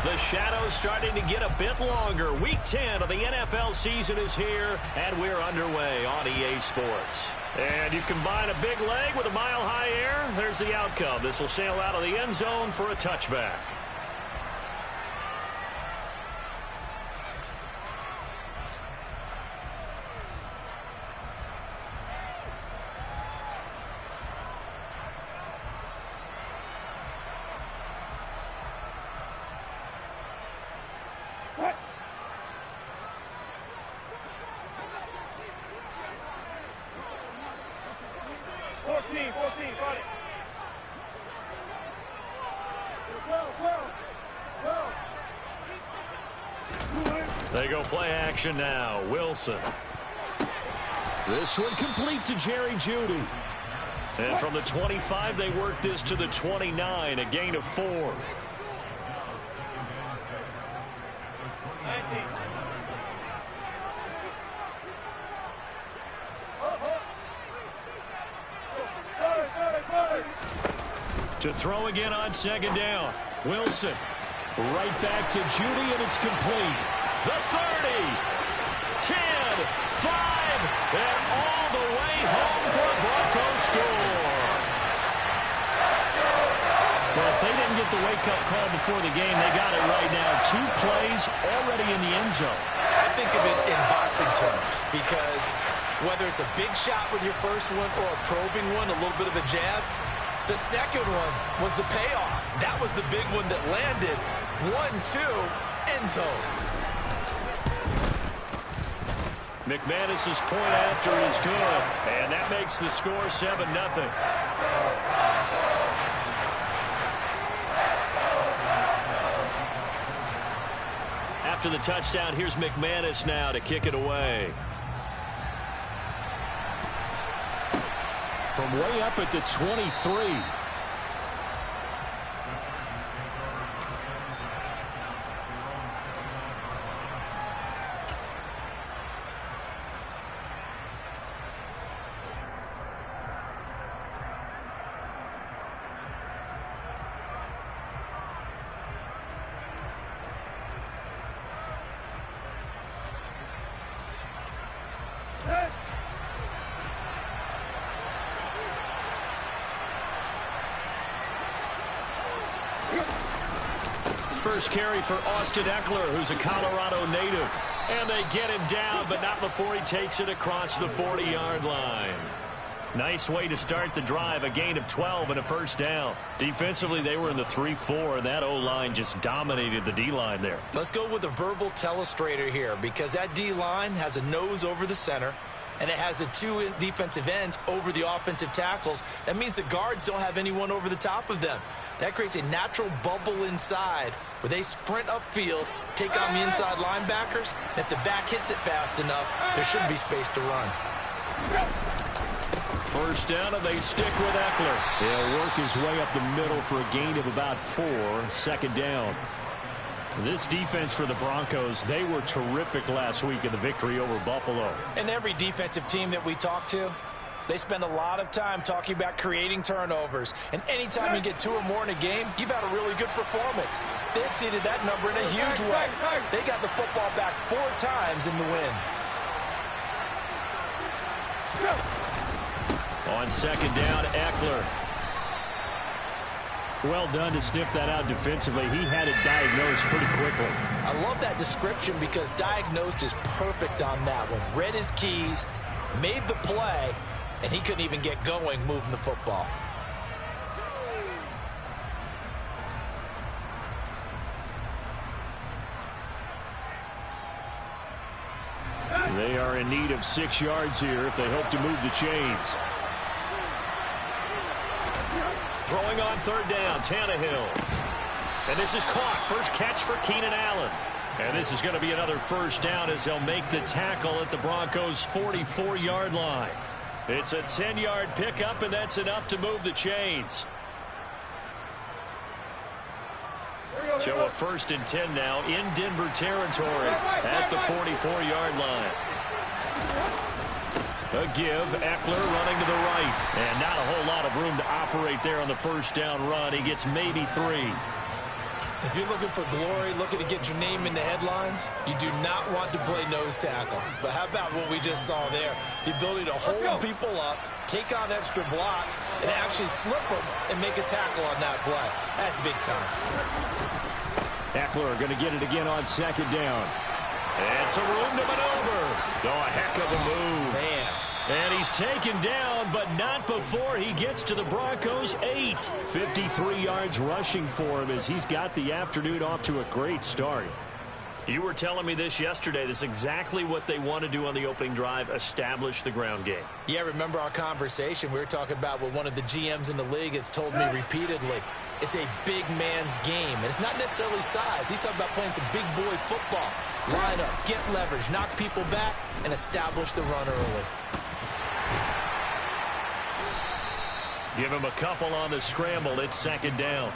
The shadow's starting to get a bit longer. Week 10 of the NFL season is here, and we're underway on EA Sports. And you combine a big leg with a mile-high air, there's the outcome. This will sail out of the end zone for a touchback. They go play action now. Wilson. This one complete to Jerry Jeudy. And from the 25, they work this to the 29, a gain of 4. To throw again on second down. Wilson. Right back to Jeudy, and it's complete. The 30, 10, 5, and all the way home for a Broncos score. Well, if they didn't get the wake-up call before the game, they got it right now. 2 plays already in the end zone. I think of it in boxing terms, because whether it's a big shot with your first one or a probing one, a little bit of a jab, the second one was the payoff. That was the big one that landed. 1-2, end zone. McManus's point after is good, and that makes the score 7-0. After the touchdown, here's McManus now to kick it away. From way up at the 23. First carry for Austin Eckler, who's a Colorado native. And they get him down, but not before he takes it across the 40-yard line. Nice way to start the drive, a gain of 12 and a first down. Defensively, they were in the 3-4, and that O-line just dominated the D-line there. Let's go with a verbal telestrator here, because that D-line has a nose over the center, and it has a 2 defensive ends over the offensive tackles. That means the guards don't have anyone over the top of them. That creates a natural bubble inside where they sprint upfield, take on the inside linebackers, and if the back hits it fast enough, there should be space to run. First down, and they stick with Eckler. He'll work his way up the middle for a gain of about 4. Second down. This defense for the Broncos, they were terrific last week in the victory over Buffalo. And every defensive team that we talk to, they spend a lot of time talking about creating turnovers. And anytime you get 2 or more in a game, you've had a really good performance. They exceeded that number in a huge way. They got the football back 4 times in the win. On second down, Eckler. Well done to sniff that out defensively. He had it diagnosed pretty quickly. I love that description because diagnosed is perfect on that one. Read his keys, made the play, and he couldn't even get going moving the football. They are in need of 6 yards here if they hope to move the chains. Throwing on third down, Tannehill. And this is caught. First catch for Keenan Allen. And this is going to be another first down as they'll make the tackle at the Broncos' 44-yard line. It's a 10-yard pickup, and that's enough to move the chains. So a 1st and 10 now in Denver territory at the 44-yard line. A give, Eckler running to the right. And not a whole lot of room to operate there on the first down run. He gets maybe 3. If you're looking for glory, looking to get your name in the headlines, you do not want to play nose tackle. But how about what we just saw there? The ability to hold people up, take on extra blocks, and actually slip them and make a tackle on that play. That's big time. Eckler going to get it again on second down. And some room to maneuver. Oh, a heck of a move. Man. And he's taken down, but not before he gets to the Broncos' 8. 53 yards rushing for him as he's got the afternoon off to a great start. You were telling me this yesterday. This is exactly what they want to do on the opening drive, establish the ground game. Yeah, remember our conversation? We were talking about what one of the GMs in the league has told me repeatedly. It's a big man's game, and it's not necessarily size. He's talking about playing some big boy football. Line up, get leverage, knock people back, and establish the run early. Give him a couple on the scramble. It's second down.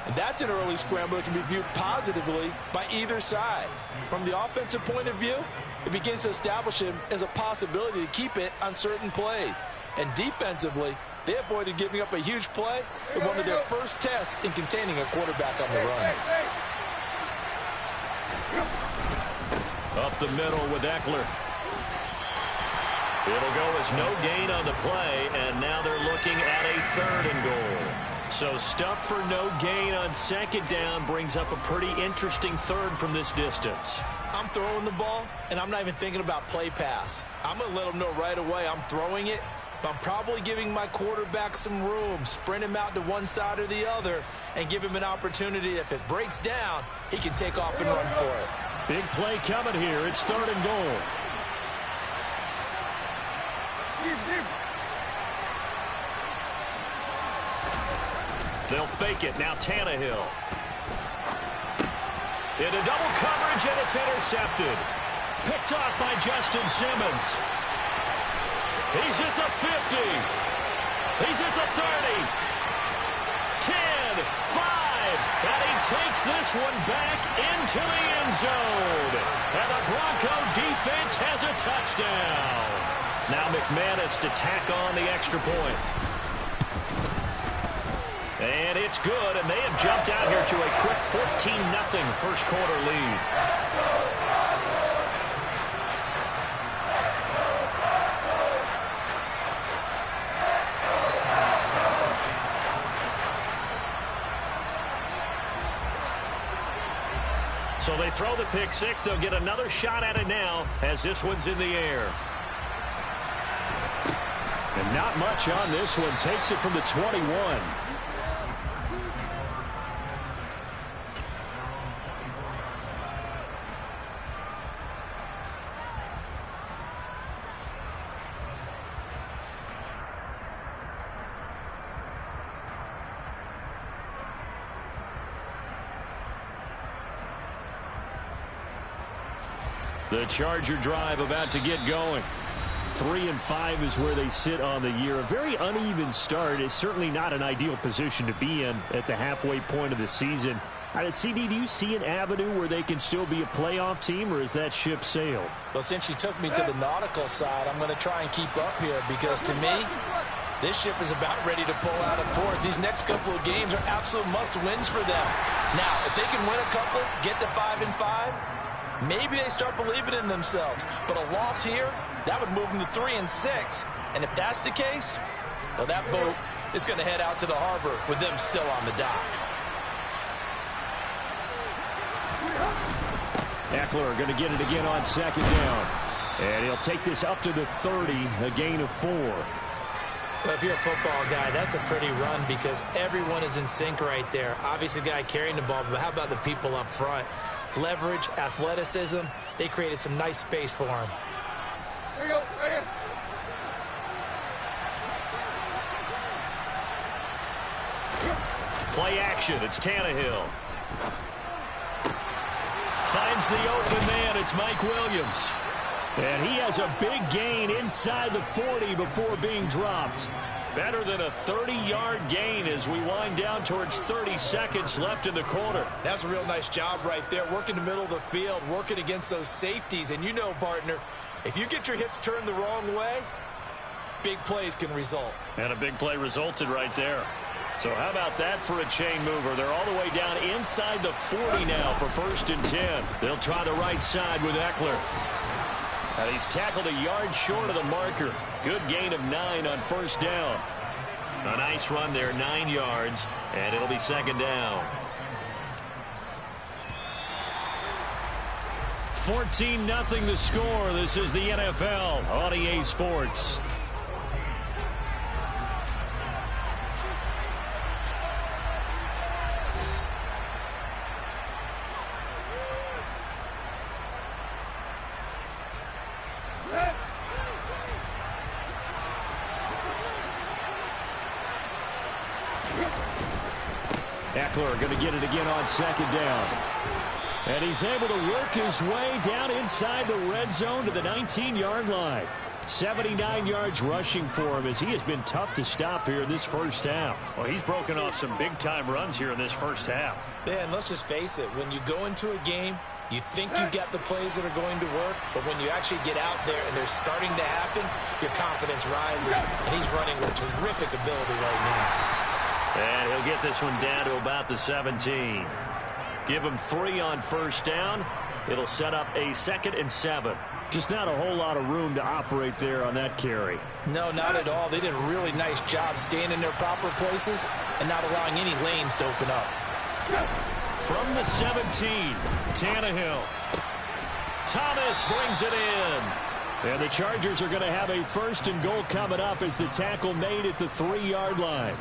And that's an early scramble that can be viewed positively by either side. From the offensive point of view, it begins to establish him as a possibility to keep it on certain plays. And defensively, they avoided giving up a huge play in one of their first tests in containing a quarterback on the run. Up the middle with Eckler. It'll go as no gain on the play, and now they're looking at a 3rd and goal. So stuff for no gain on second down brings up a pretty interesting 3rd from this distance. I'm throwing the ball, and I'm not even thinking about play pass. I'm going to let them know right away I'm throwing it, but I'm probably giving my quarterback some room, sprint him out to one side or the other, and give him an opportunity. If it breaks down, he can take off and run for it. Big play coming here. It's 3rd and goal. They'll fake it. Now Tannehill. Into double coverage, and it's intercepted. Picked off by Justin Simmons. He's at the 50. He's at the 30. 10, 5. And he takes this one back into the end zone. And the Bronco defense has a touchdown. Now McManus to tack on the extra point. And it's good, and they have jumped out here to a quick 14-0 first quarter lead. So they throw the pick six. They'll get another shot at it now as this one's in the air. And not much on this one. Takes it from the 21. The Charger drive about to get going. 3-5 is where they sit on the year. A very uneven start is certainly not an ideal position to be in at the halfway point of the season. CD, do you see an avenue where they can still be a playoff team, or is that ship sailed? Well, since you took me to the nautical side, I'm going to try and keep up here because to me, this ship is about ready to pull out of port. These next couple of games are absolute must-wins for them. Now, if they can win a couple, get to 5-5, maybe they start believing in themselves. But a loss here, that would move them to 3-6. And if that's the case, well, that boat is going to head out to the harbor with them still on the dock. Eckler going to get it again on second down. And he'll take this up to the 30, a gain of 4. Well, if you're a football guy, that's a pretty run because everyone is in sync right there. Obviously, the guy carrying the ball, but how about the people up front? Leverage, athleticism, they created some nice space for him. There you go, right here. Play action, it's Tannehill. Finds the open man, it's Mike Williams. And he has a big gain inside the 40 before being dropped. Better than a 30-yard gain as we wind down towards 30 seconds left in the quarter. That's a real nice job right there, working the middle of the field, working against those safeties. And you know, partner, if you get your hips turned the wrong way, big plays can result. And a big play resulted right there. So how about that for a chain mover? They're all the way down inside the 40 now for 1st and 10. They'll try the right side with Eckler. And he's tackled a yard short of the marker. Good gain of 9 on 1st down. A nice run there, 9 yards, and it'll be 2nd down. 14-0 the score. This is the NFL on EA Sports. Eckler going to get it again on 2nd down. And he's able to work his way down inside the red zone to the 19-yard line. 79 yards rushing for him as he has been tough to stop here in this 1st half. Well, he's broken off some big-time runs here in this 1st half. Yeah, and let's just face it. When you go into a game, you think you got the plays that are going to work, but when you actually get out there and they're starting to happen, your confidence rises, and he's running with terrific ability right now. And he'll get this one down to about the 17. Give him 3 on 1st down. It'll set up a 2nd and 7. Just not a whole lot of room to operate there on that carry. No, not at all. They did a really nice job staying in their proper places and not allowing any lanes to open up. From the 17, Tannehill. Thomas brings it in. And the Chargers are going to have a 1st and goal coming up as the tackle made at the 3-yard line.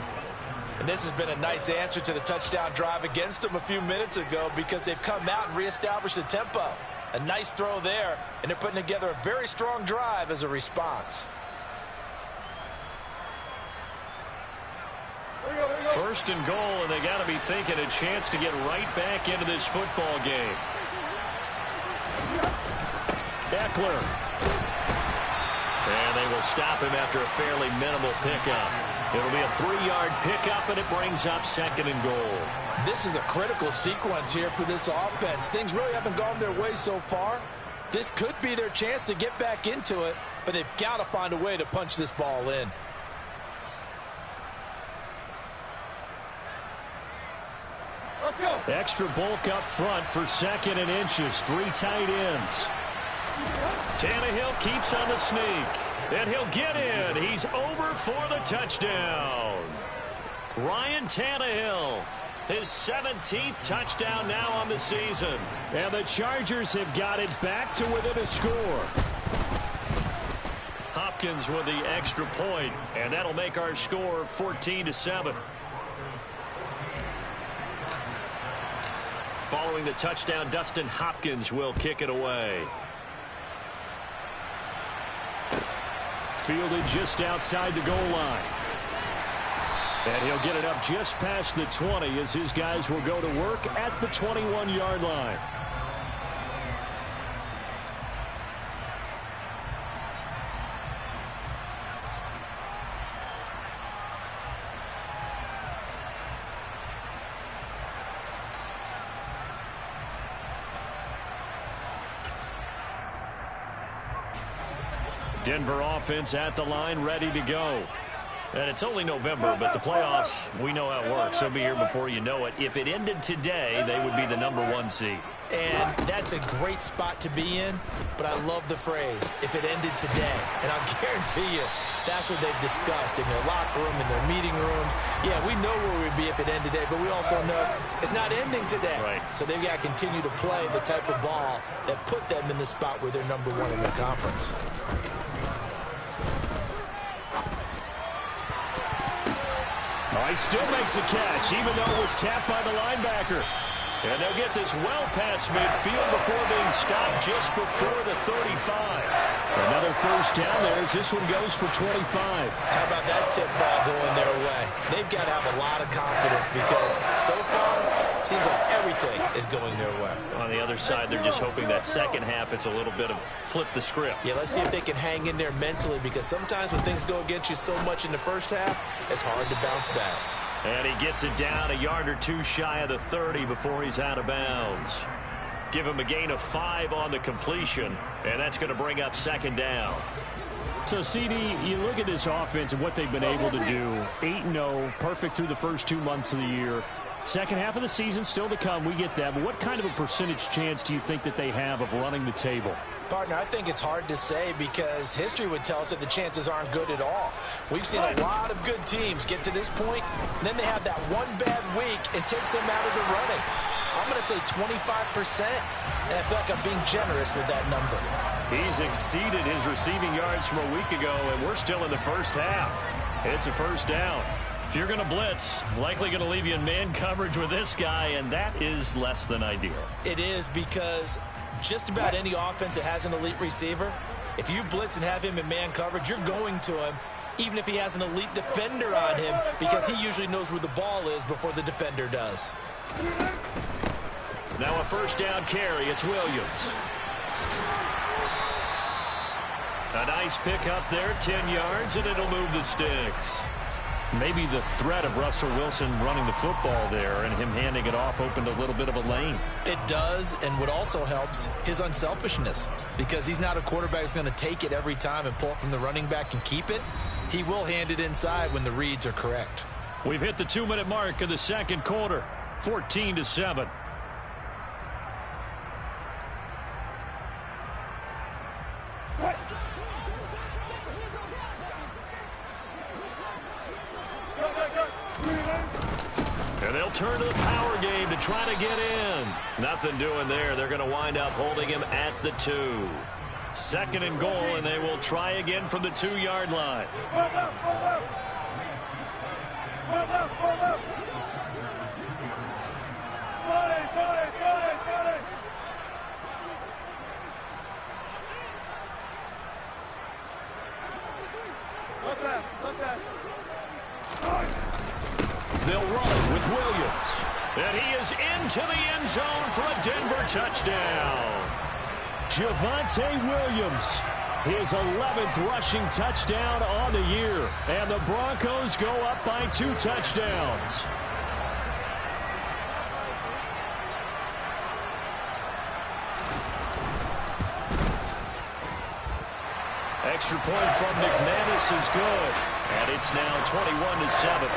And this has been a nice answer to the touchdown drive against them a few minutes ago because they've come out and reestablished the tempo. A nice throw there, and they're putting together a very strong drive as a response. 1st and goal, and they got to be thinking a chance to get right back into this football game. Eckler. And they will stop him after a fairly minimal pickup. It'll be a 3-yard pickup, and it brings up 2nd and goal. This is a critical sequence here for this offense. Things really haven't gone their way so far. This could be their chance to get back into it, but they've got to find a way to punch this ball in. Let's go. Extra bulk up front for 2nd and inches. 3 tight ends. Tannehill keeps on the sneak. And he'll get in. He's over for the touchdown. Ryan Tannehill, his 17th touchdown now on the season. And the Chargers have got it back to within a score. Hopkins with the extra point, and that'll make our score 14-7. Following the touchdown, Dustin Hopkins will kick it away. Fielded just outside the goal line. And he'll get it up just past the 20 as his guys will go to work at the 21-yard line. Denver offense at the line, ready to go. And it's only November, but the playoffs, we know how it works. They'll be here before you know it. If it ended today, they would be the #1 seed. And that's a great spot to be in, but I love the phrase, if it ended today. And I'll guarantee you, that's what they've discussed in their locker room, in their meeting rooms. Yeah, we know where we'd be if it ended today, but we also know it's not ending today. Right. So they've got to continue to play the type of ball that put them in the spot where they're #1 in their conference. Oh, he still makes a catch, even though it was tapped by the linebacker. And they'll get this well past midfield before being stopped just before the 35. Another 1st down there as this one goes for 25. How about that tip ball going their way? They've got to have a lot of confidence because so far, it seems like everything is going their way. On the other side, they're just hoping that 2nd half it's a little bit of flip the script. Yeah, let's see if they can hang in there mentally because sometimes when things go against you so much in the 1st half, it's hard to bounce back. And he gets it down a yard or 2 shy of the 30 before he's out of bounds. Give him a gain of 5 on the completion, and that's going to bring up second down. So, CD, you look at this offense and what they've been able to do. 8-0, perfect through the first 2 months of the year. Second half of the season still to come. We get that. But what kind of a percentage chance do you think that they have of running the table? Partner, I think it's hard to say because history would tell us that the chances aren't good at all. We've seen a lot of good teams get to this point, and then they have that one bad week and takes them out of the running. I'm going to say 25%, and I feel like I'm being generous with that number. He's exceeded his receiving yards from a week ago, and we're still in the first half. It's a first down. If you're going to blitz, likely going to leave you in man coverage with this guy, and that is less than ideal. It is because just about any offense that has an elite receiver, if you blitz and have him in man coverage, you're going to him, even if he has an elite defender on him, because he usually knows where the ball is before the defender does. Now a first down carry. It's Williams. A nice pickup there, 10 yards, and it'll move the sticks. Maybe the threat of Russell Wilson running the football there and him handing it off opened a little bit of a lane. It does, and what also helps, his unselfishness, because he's not a quarterback who's going to take it every time and pull it from the running back and keep it. He will hand it inside when the reads are correct. We've hit the 2-minute mark of the second quarter, 14-7. And they'll turn to the power game to try to get in. Nothing doing there. They're going to wind up holding him at the 2. Second and goal, and they will try again from the 2-yard line. They'll run with Williams. And he is into the end zone for a Denver touchdown. Javonte Williams, his 11th rushing touchdown on the year. And the Broncos go up by 2 touchdowns. Extra point from McManus is good. And it's now 21-7.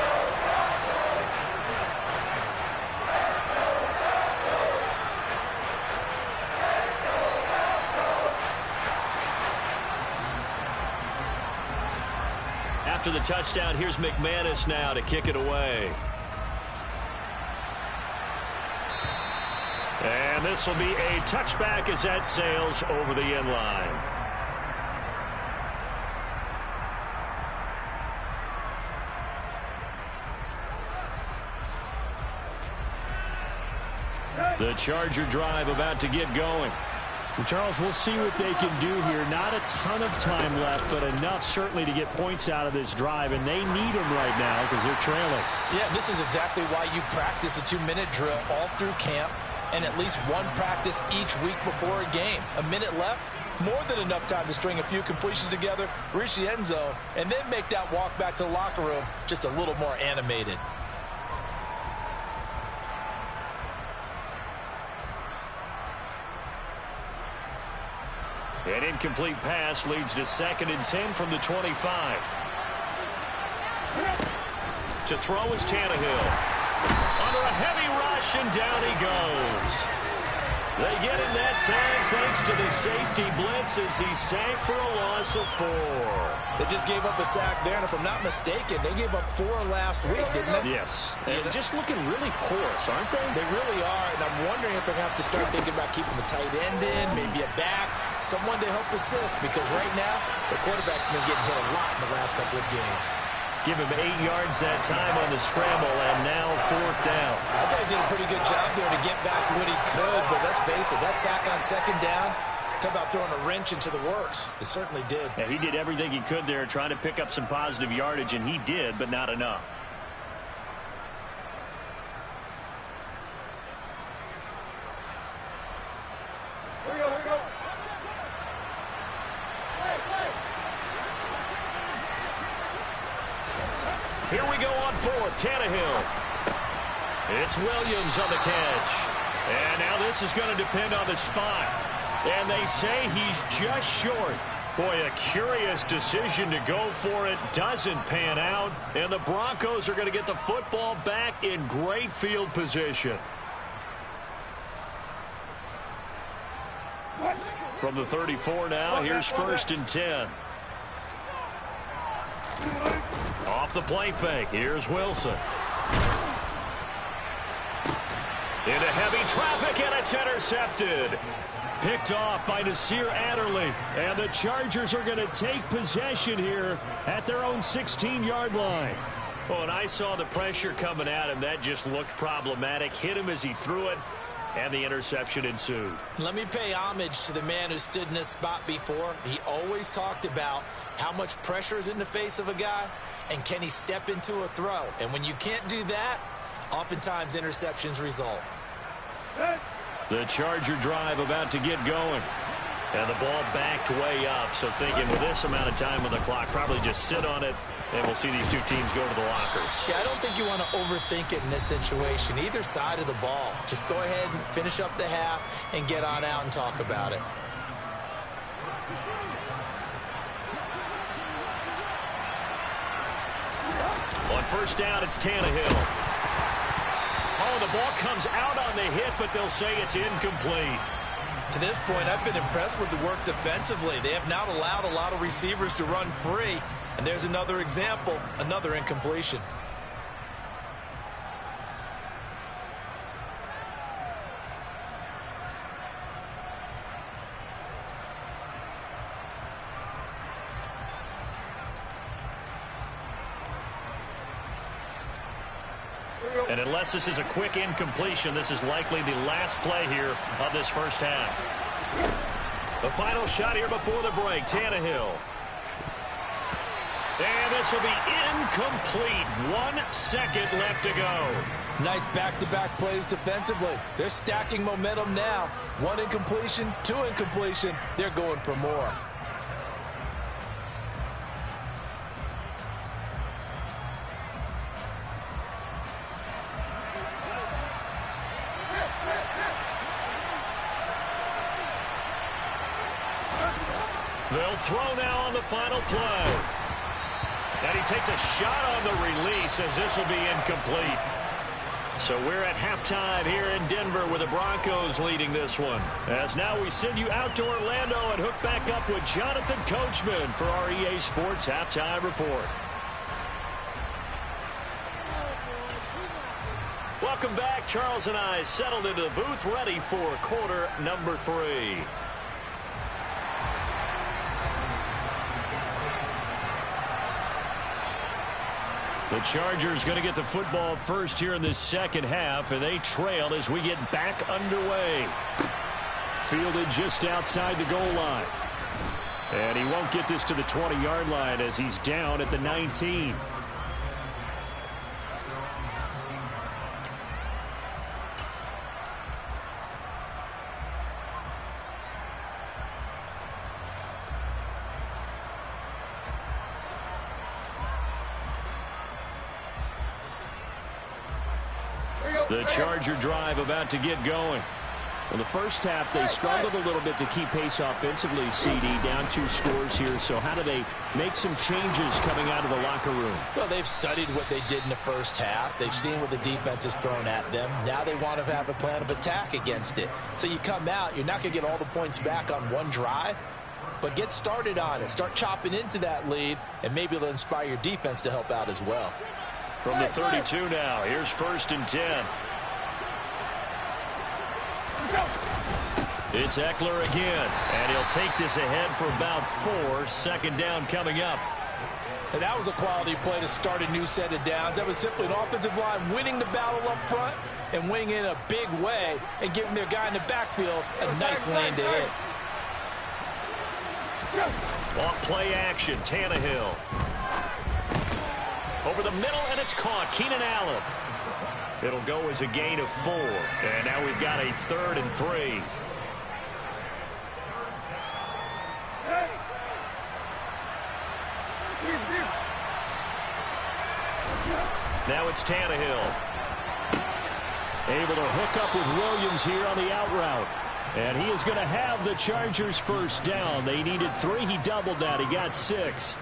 After the touchdown, here's McManus now to kick it away. And this will be a touchback as that sails over the end line. The Charger drive about to get going. And Charles, we'll see what they can do here. Not a ton of time left, but enough certainly to get points out of this drive, and they need them right now because they're trailing. Yeah, this is exactly why you practice a 2-minute drill all through camp and at least one practice each week before a game. A minute left, more than enough time to string a few completions together, reach the end zone, and then make that walk back to the locker room just a little more animated. An incomplete pass leads to 2nd and 10 from the 25. To throw is Tannehill. Under a heavy rush, and down he goes. They get him that time thanks to the safety blitz as he sank for a loss of 4. They just gave up a sack there, and if I'm not mistaken, they gave up 4 last week, didn't they? Yes. And just looking really porous, aren't they? They really are, and I'm wondering if they're going to have to start thinking about keeping the tight end in, maybe a back, someone to help assist, because right now, the quarterback's been getting hit a lot in the last couple of games. Give him 8 yards that time on the scramble, and now 4th down. I thought he did a pretty good job there to get back what he could, but let's face it, that sack on 2nd down, talk about throwing a wrench into the works. It certainly did. Yeah, he did everything he could there trying to pick up some positive yardage, and he did, but not enough. Here we go, here we go. Here we go on 4th. Tannehill. It's Williams on the catch. And now this is going to depend on the spot. And they say he's just short. Boy, a curious decision to go for it. Doesn't pan out. And the Broncos are going to get the football back in great field position. From the 34 now, here's 1st and 10. Off the play fake. Here's Wilson. Into heavy traffic, and it's intercepted. Picked off by Nasir Adderley. And the Chargers are going to take possession here at their own 16-yard line. Oh, and I saw the pressure coming at him. That just looked problematic. Hit him as he threw it, and the interception ensued. Let me pay homage to the man who stood in this spot before. He always talked about how much pressure is in the face of a guy, and can he step into a throw. And when you can't do that, oftentimes interceptions result. The Charger drive about to get going. And the ball backed way up. So thinking with this amount of time on the clock, probably just sit on it, and we'll see these two teams go to the lockers. Yeah, I don't think you want to overthink it in this situation. Either side of the ball. Just go ahead and finish up the half and get on out and talk about it. On 1st down, it's Tannehill. Oh, the ball comes out on the hit, but they'll say it's incomplete. To this point, I've been impressed with the work defensively. They have not allowed a lot of receivers to run free. And there's another example, another incompletion. And unless this is a quick incompletion, this is likely the last play here of this first half. The final shot here before the break, Tannehill. And this will be incomplete. 1 second left to go. Nice back-to-back plays defensively. They're stacking momentum now. 1 incompletion, 2 incompletion. They're going for more. They'll throw now on the final play. And he takes a shot on the release as this will be incomplete. So we're at halftime here in Denver with the Broncos leading this one. As now we send you out to Orlando and hook back up with Jonathan Coachman for our EA Sports Halftime Report. Welcome back. Charles and I settled into the booth ready for quarter number 3. The Chargers going to get the football first here in this second half, and they trail as we get back underway. Fielded just outside the goal line. And he won't get this to the 20-yard line as he's down at the 19. The Charger drive about to get going. In the first half, they struggled a little bit to keep pace offensively, CD, down 2 scores here. So how do they make some changes coming out of the locker room? Well, they've studied what they did in the first half. They've seen what the defense has thrown at them. Now they want to have a plan of attack against it. So you come out, you're not going to get all the points back on one drive, but get started on it. Start chopping into that lead, and maybe it'll inspire your defense to help out as well. From the 32 now, here's 1st and 10. It's Eckler again, and he'll take this ahead for about 4. 2nd down coming up. And that was a quality play to start a new set of downs. That was simply an offensive line winning the battle up front and winning in a big way and giving their guy in the backfield a nice lane to hit. Off play action, Tannehill. Over the middle, and it's caught. Keenan Allen. It'll go as a gain of 4. And now we've got a 3rd and 3. Now it's Tannehill. Able to hook up with Williams here on the out route. And he is going to have the Chargers first down. They needed 3. He doubled that. He got 6.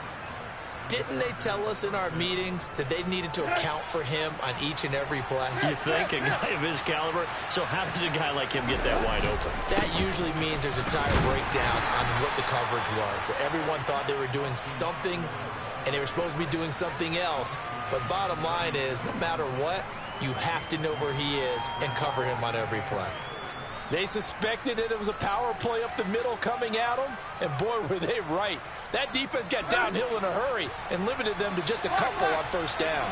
Didn't they tell us in our meetings that they needed to account for him on each and every play? You think? A guy of his caliber? So how does a guy like him get that wide open? That usually means there's a tire breakdown on what the coverage was. That everyone thought they were doing something, and they were supposed to be doing something else. But bottom line is, no matter what, you have to know where he is and cover him on every play. They suspected it was a power play up the middle coming at them, and boy, were they right. That defense got downhill in a hurry and limited them to just a couple on first down.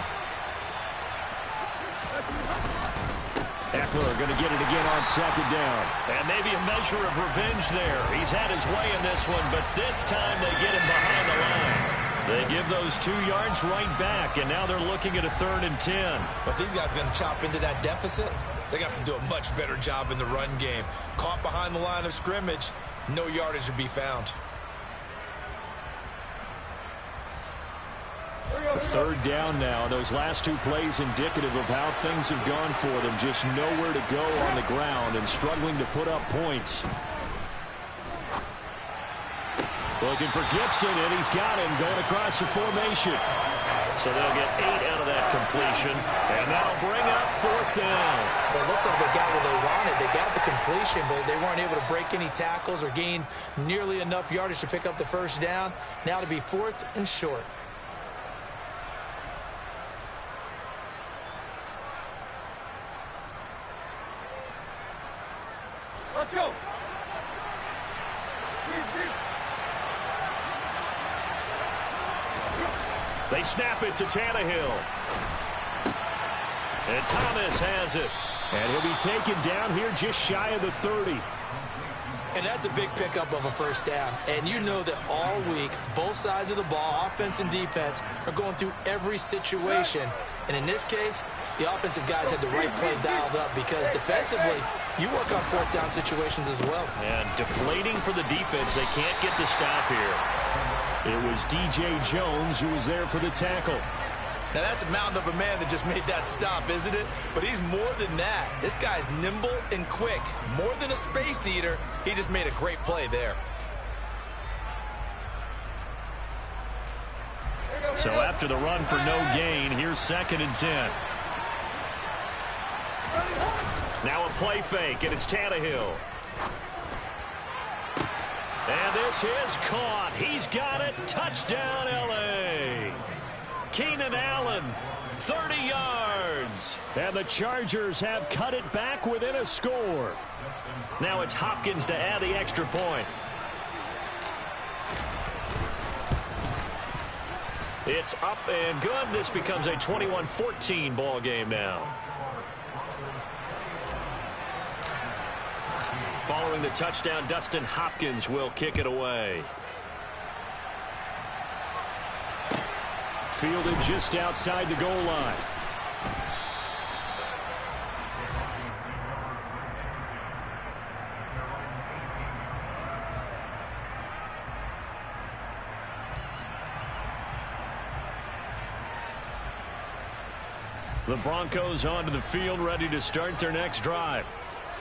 Eckler going to get it again on second down. And maybe a measure of revenge there. He's had his way in this one, but this time they get him behind the line. They give those 2 yards right back, and now they're looking at a 3rd and 10. But these guys are going to chop into that deficit. They got to do a much better job in the run game. Caught behind the line of scrimmage, no yardage to be found. A 3rd down now. Those last 2 plays indicative of how things have gone for them. Just nowhere to go on the ground and struggling to put up points. Looking for Gibson, and he's got him going across the formation. So they'll get 8 out of that completion, and that'll bring up 4th down. Well, it looks like they got what they wanted. They got the completion, but they weren't able to break any tackles or gain nearly enough yardage to pick up the first down. Now to be 4th and short. Let's go. They snap it to Tannehill. And Thomas has it. And he'll be taken down here just shy of the 30. And that's a big pickup of a first down. And you know that all week, both sides of the ball, offense and defense, are going through every situation. And in this case, the offensive guys had the right play dialed up because defensively, you work on 4th down situations as well. And deflating for the defense. They can't get the stop here. It was DJ Jones who was there for the tackle. Now, that's a mountain of a man that just made that stop, isn't it? But he's more than that. This guy's nimble and quick. More than a space eater, he just made a great play there. So after the run for no gain, here's 2nd and 10. Now a play fake, and it's Tannehill. And this is caught. He's got it. Touchdown, L.A. Keenan Allen, 30 yards. And the Chargers have cut it back within a score. Now it's Hopkins to add the extra point. It's up and good. This becomes a 21-14 ball game now. Following the touchdown, Dustin Hopkins will kick it away. Fielded just outside the goal line. The Broncos onto the field, ready to start their next drive.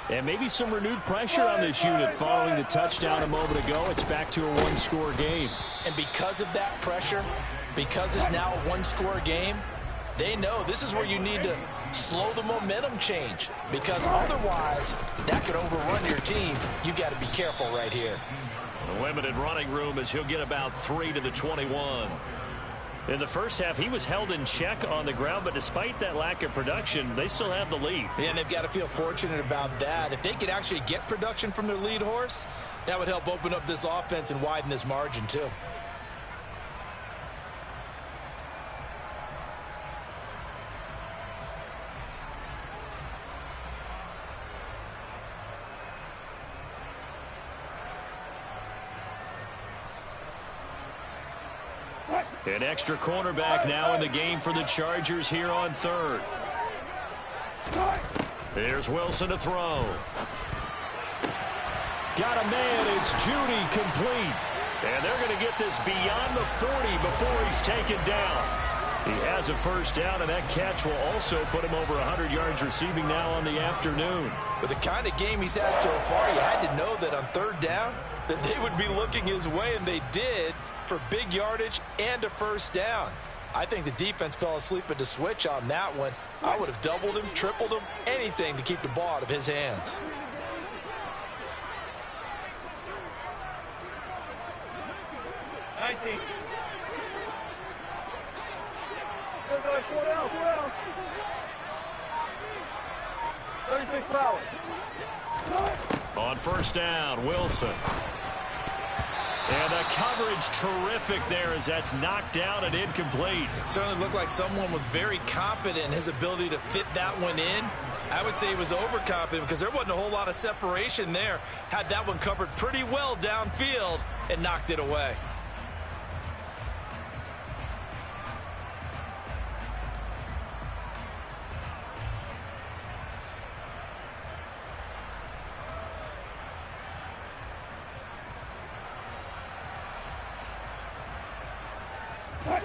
And maybe some renewed pressure on this unit following the touchdown a moment ago. It's back to a 1-score game. And because of that pressure, because it's now a 1-score game, they know this is where you need to slow the momentum change. Because otherwise, that could overrun your team. You got to be careful right here. A limited running room as he'll get about 3 to the 21. In the first half, he was held in check on the ground, but despite that lack of production, they still have the lead. Yeah, and they've got to feel fortunate about that. If they could actually get production from their lead horse, that would help open up this offense and widen this margin too. An extra cornerback now in the game for the Chargers here on 3rd. Here's Wilson to throw. Got a man. It's Judy complete. And they're going to get this beyond the 40 before he's taken down. He has a first down, and that catch will also put him over 100 yards receiving now on the afternoon. With the kind of game he's had so far, you had to know that on third down that they would be looking his way, and they did, for big yardage and a first down. I think the defense fell asleep at the switch on that one. I would have doubled him, tripled him, anything to keep the ball out of his hands. On first down, Wilson. And the coverage terrific there as that's knocked down and incomplete. Certainly looked like someone was very confident in his ability to fit that one in. I would say he was overconfident because there wasn't a whole lot of separation there. Had that one covered pretty well downfield and knocked it away.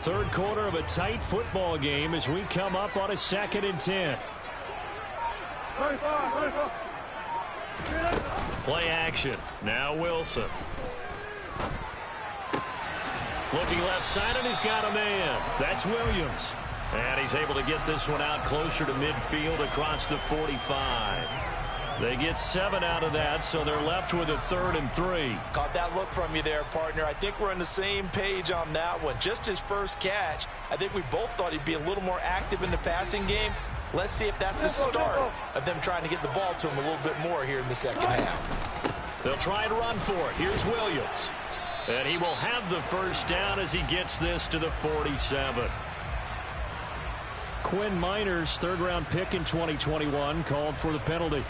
Third quarter of a tight football game as we come up on a 2nd and 10. Play action. Now Wilson. Looking left side, and he's got a man. That's Williams. And he's able to get this one out closer to midfield across the 45. They get 7 out of that, so they're left with a 3rd and 3. Caught that look from you there, partner. I think we're on the same page on that one. Just his first catch. I think we both thought he'd be a little more active in the passing game. Let's see if that's the start of them trying to get the ball to him a little bit more here in the second half. They'll try and run for it. Here's Williams. And he will have the first down as he gets this to the 47. Quinn Miners, 3rd-round pick in 2021, called for the penalty.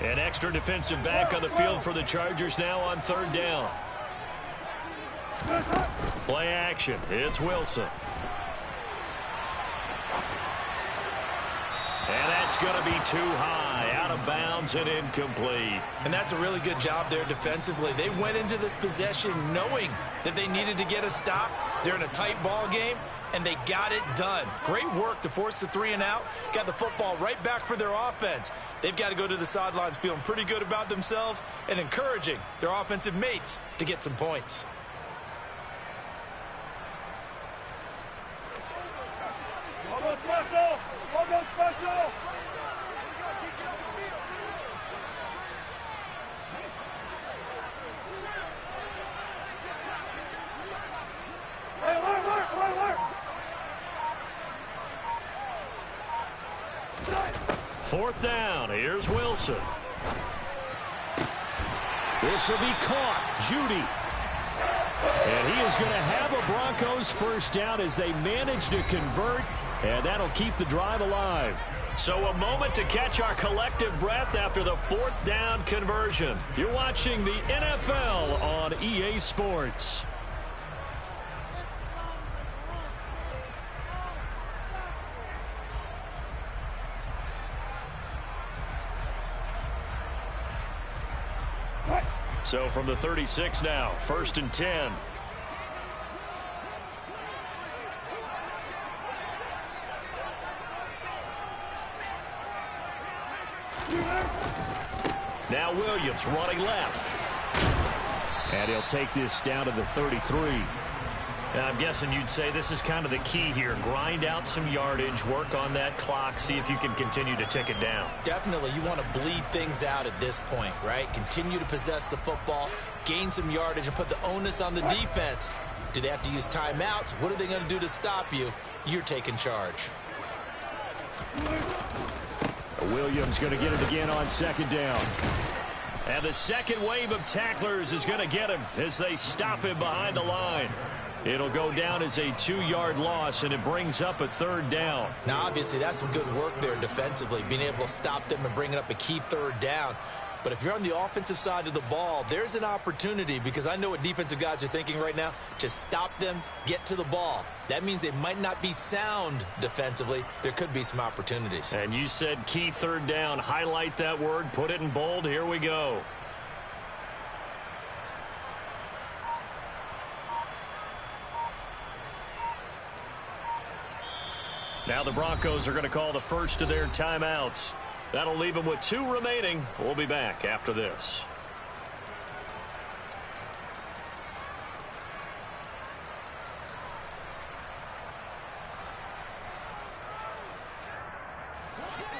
An extra defensive back on the field for the Chargers now on 3rd down. Play action. It's Wilson. And that's going to be too high, out of bounds and incomplete. And that's a really good job there defensively. They went into this possession knowing that they needed to get a stop. They're in a tight ball game, and they got it done. Great work to force the 3 and out. Got the football right back for their offense. They've got to go to the sidelines feeling pretty good about themselves and encouraging their offensive mates to get some points. Fourth down. Here's Wilson. This will be caught. Judy. And he is going to have a Broncos first down as they manage to convert, and that'll keep the drive alive. So a moment to catch our collective breath after the 4th down conversion. You're watching the NFL on EA Sports. So from the 36 now, 1st and 10. Now Williams running left. And he'll take this down to the 33. And I'm guessing you'd say this is kind of the key here. Grind out some yardage, work on that clock, see if you can continue to tick it down. Definitely, you want to bleed things out at this point, right? Continue to possess the football, gain some yardage, and put the onus on the defense. Do they have to use timeouts? What are they going to do to stop you? You're taking charge. Williams going to get it again on 2nd down. And the second wave of tacklers is going to get him as they stop him behind the line. It'll go down as a 2-yard loss, and it brings up a 3rd down. Now, obviously, that's some good work there defensively, being able to stop them and bring up a key 3rd down. But if you're on the offensive side of the ball, there's an opportunity, because I know what defensive guys are thinking right now. Just stop them, get to the ball. That means they might not be sound defensively. There could be some opportunities. And you said key third down. Highlight that word. Put it in bold. Here we go. Now the Broncos are going to call the first of their timeouts. That'll leave them with 2 remaining. We'll be back after this.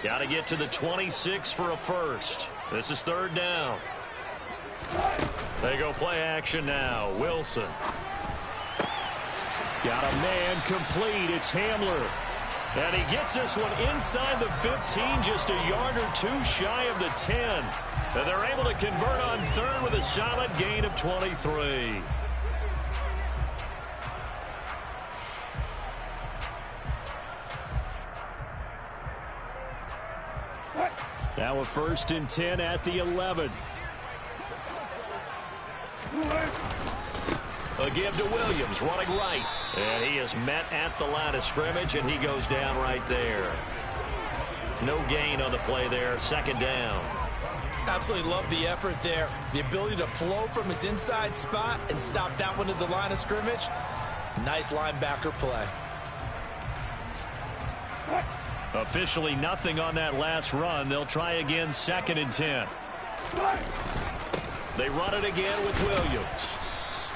Got to get to the 26 for a first. This is third down. They go play action now. Wilson. Got a man complete. It's Hamler. And he gets this one inside the 15, just a yard or 2 shy of the 10. And they're able to convert on third with a solid gain of 23. Now a 1st and 10 at the 11. A give to Williams, running right. And he is met at the line of scrimmage, and he goes down right there. No gain on the play there. 2nd down. Absolutely love the effort there. The ability to flow from his inside spot and stop that one at the line of scrimmage. Nice linebacker play. Officially nothing on that last run. They'll try again, 2nd and 10. They run it again with Williams.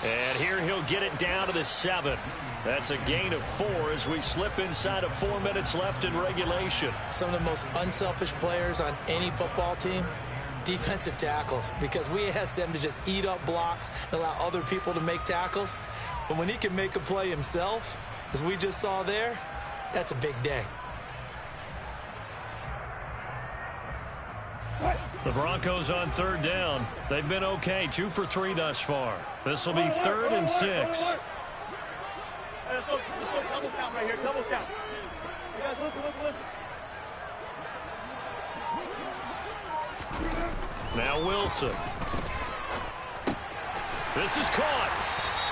And here he'll get it down to the 7. That's a gain of 4 as we slip inside of 4 minutes left in regulation. Some of the most unselfish players on any football team, defensive tackles, because we ask them to just eat up blocks and allow other people to make tackles. But when he can make a play himself, as we just saw there, that's a big day. The Broncos on 3rd down. They've been okay, 2 for 3 thus far. This will be 3rd and 6. Let's go double count right here, double count. You guys listen. Now Wilson. This is caught.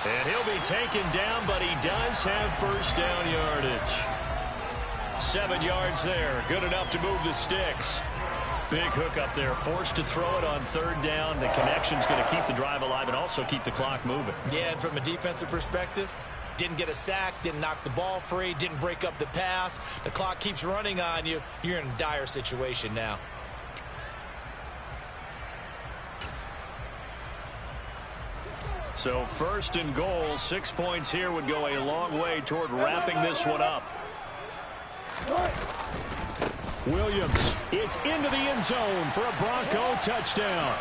And he'll be taken down, but he does have 1st down yardage. 7 yards there. Good enough to move the sticks. Big hook up there, forced to throw it on 3rd down. The connection's going to keep the drive alive and also keep the clock moving. Yeah, and from a defensive perspective, didn't get a sack, didn't knock the ball free, didn't break up the pass. The clock keeps running on you. You're in a dire situation now. So 1st and goal, 6 points here would go a long way toward wrapping this one up. Williams is into the end zone for a Bronco touchdown.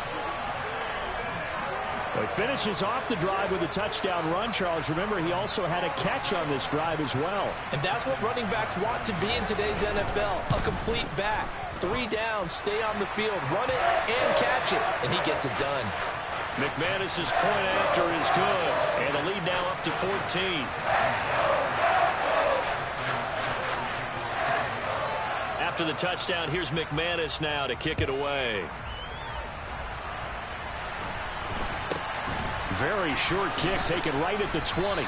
He finishes off the drive with a touchdown run, Charles. Remember, he also had a catch on this drive as well. And that's what running backs want to be in today's NFL, a complete back. 3 down, stay on the field, run it, and catch it. And he gets it done. McManus's point after is good. And the lead now up to 14. After the touchdown, here's McManus now to kick it away. Very short kick, taken right at the 20.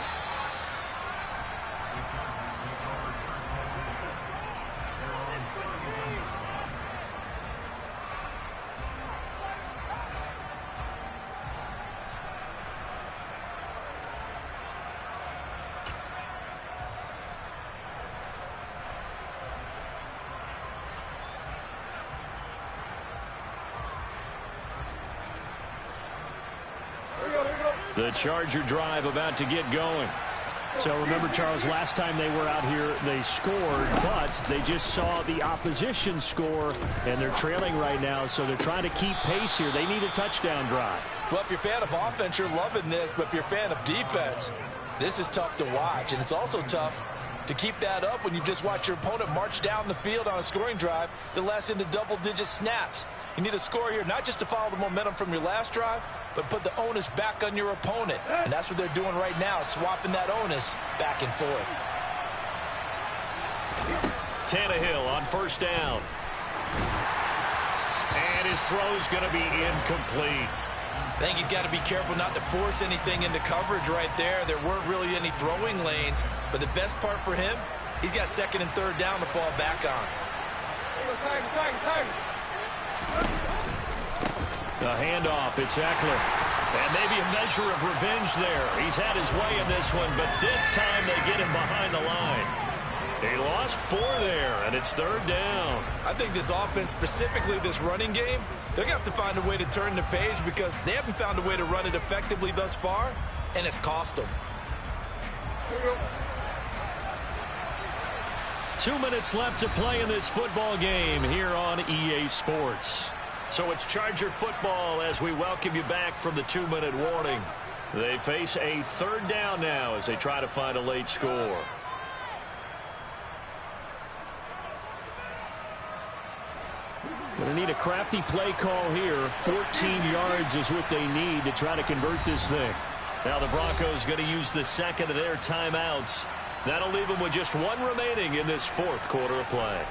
The Charger drive about to get going. So remember, Charles, last time they were out here, they scored, but they just saw the opposition score, and they're trailing right now, so they're trying to keep pace here. They need a touchdown drive. Well, if you're a fan of offense, you're loving this, but if you're a fan of defense, this is tough to watch, and it's also tough to keep that up when you just watch your opponent march down the field on a scoring drive that lasts into double-digit snaps. You need a score here, not just to follow the momentum from your last drive, but put the onus back on your opponent. And that's what they're doing right now, swapping that onus back and forth. Tannehill on 1st down. And his throw's going to be incomplete. I think he's got to be careful not to force anything into coverage right there. There weren't really any throwing lanes, but the best part for him, he's got second and third down to fall back on. The handoff, it's Eckler. And maybe a measure of revenge there. He's had his way in this one, but this time they get him behind the line. He lost 4 there, and it's third down. I think this offense, specifically this running game, they're going to have to find a way to turn the page because they haven't found a way to run it effectively thus far, and it's cost them. 2 minutes left to play in this football game here on EA Sports. So it's Charger football as we welcome you back from the 2-minute warning. They face a third down now as they try to find a late score. Going to need a crafty play call here. 14 yards is what they need to try to convert this thing. Now the Broncos going to use the second of their timeouts. That'll leave them with just 1 remaining in this fourth quarter of play.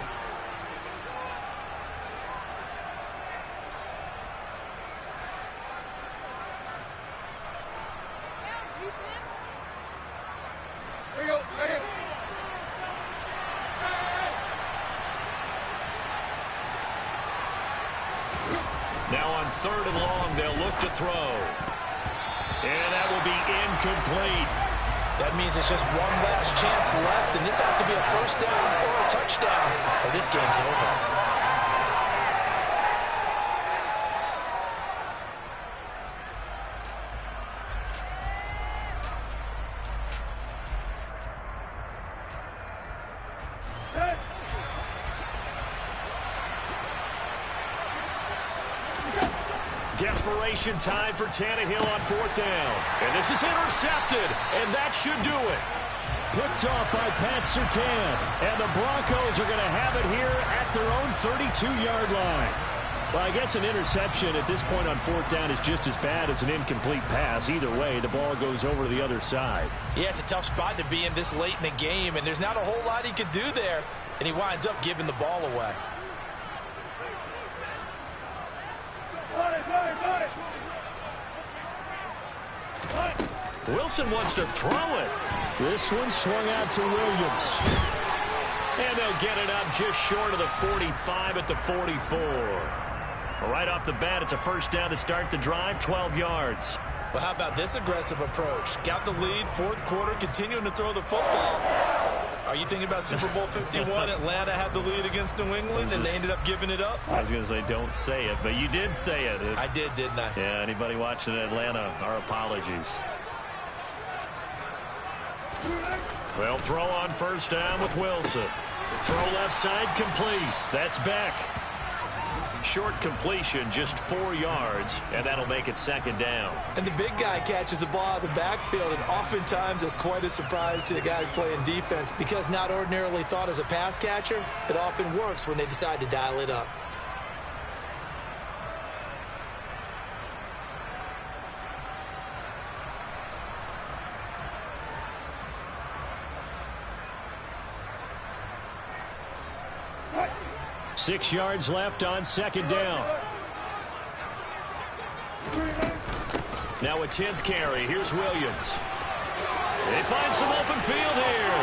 Now on third and long, they'll look to throw. And that will be incomplete. That means it's just one last chance left, and this has to be a first down or a touchdown, or this game's over. Desperation time for Tannehill on fourth down. And this is intercepted, and that should do it. Picked off by Pat Surtain. And the Broncos are going to have it here at their own 32-yard line. Well, I guess an interception at this point on fourth down is just as bad as an incomplete pass. Either way, the ball goes over to the other side. Yeah, it's a tough spot to be in this late in the game, and there's not a whole lot he could do there, and he winds up giving the ball away. Wilson wants to throw it. This one swung out to Williams. And they'll get it up just short of the 45 at the 44. Right off the bat, it's a first down to start the drive, 12 yards. Well, how about this aggressive approach? Got the lead, fourth quarter, continuing to throw the football. Are you thinking about Super Bowl 51? Atlanta had the lead against New England, and they ended up giving it up? I was going to say don't say it, but you did say it. I did, didn't I? Yeah, anybody watching Atlanta, our apologies. They'll throw on first down with Wilson. Throw left side complete. That's Beck. Short completion, just 4 yards, and that'll make it second down. And the big guy catches the ball out of the backfield, and oftentimes it's quite a surprise to the guys playing defense because not ordinarily thought as a pass catcher, it often works when they decide to dial it up. Six yards left on second down. Now a 10th carry. Here's Williams. They find some open field here.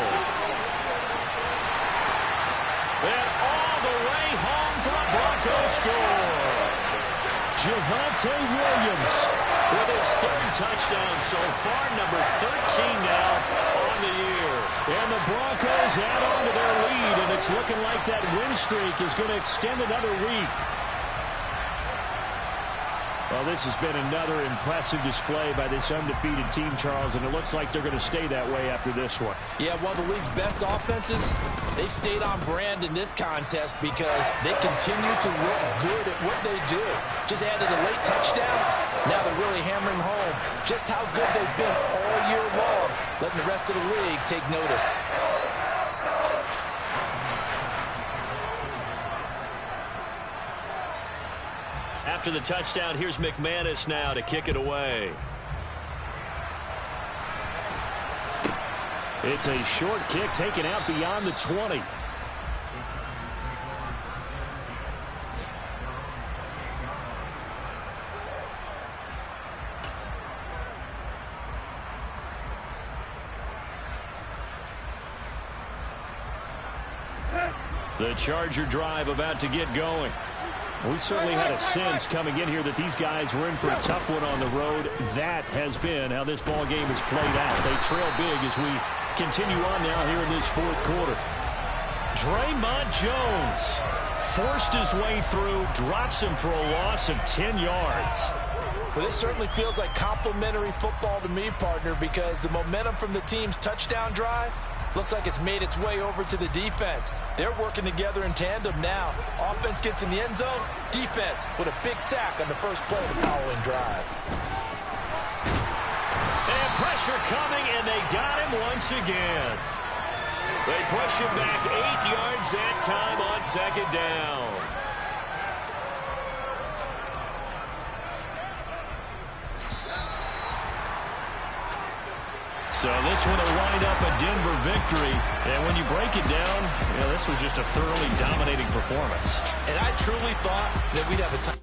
And all the way home for a Broncos score. Javonte Williams with his third touchdown so far, number 13 now on the year. And the Broncos add on to their lead, and it's looking like that win streak is going to extend another week. Well, this has been another impressive display by this undefeated team, Charles, and it looks like they're going to stay that way after this one. Yeah, one of the league's best offenses. They've stayed on brand in this contest because they continue to look good at what they do. Just added a late touchdown. Now they're really hammering home just how good they've been all year long, letting the rest of the league take notice. After the touchdown, here's McManus now to kick it away. It's a short kick taken out beyond the 20. The Charger drive about to get going. We certainly had a sense coming in here that these guys were in for a tough one on the road. That has been how this ball game has played out. They trail big as we continue on now here in this fourth quarter. Draymond Jones forced his way through, drops him for a loss of 10 yards. Well, this certainly feels like complimentary football to me, partner, because the momentum from the team's touchdown drive looks like it's made its way over to the defense. They're working together in tandem now. Offense gets in the end zone. Defense with a big sack on the first play of the following drive. And pressure coming, and they got him once again. They push him back 8 yards that time on second down. So this one will wind up a Denver victory. And when you break it down, you know, this was just a thoroughly dominating performance. And I truly thought that we'd have a time.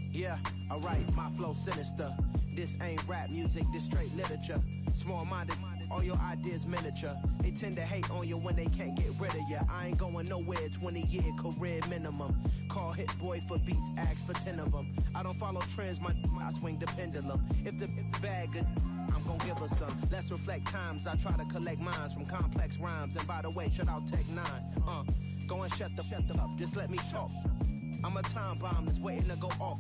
Yeah, alright, my flow sinister. This ain't rap music, this straight literature. Small-minded, all your ideas miniature. They tend to hate on you when they can't get rid of you. I ain't going nowhere, 20-year career minimum. Call Hit Boy for beats, ask for 10 of them. I don't follow trends, I swing the pendulum. If the bag good, I'm gonna give her some. Let's reflect times, I try to collect minds from complex rhymes. And by the way, shout out Tech 9. Go and shut the up, just let me talk. I'm a time bomb that's waiting to go off.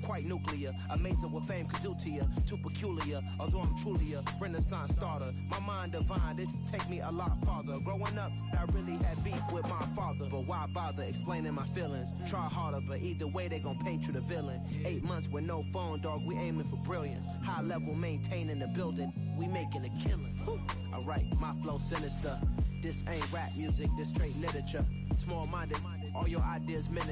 Quite nuclear, amazing what fame could do to you. Too peculiar, although I'm truly a renaissance starter. My mind divine, it take me a lot farther. Growing up, I really had beef with my father. But why bother explaining my feelings? Try harder, but either way they gon' paint you the villain. 8 months with no phone, dog, we aiming for brilliance. High level maintaining the building, we making a killing. Alright, my flow sinister. This ain't rap music, this straight literature. Small-minded, all your ideas minute.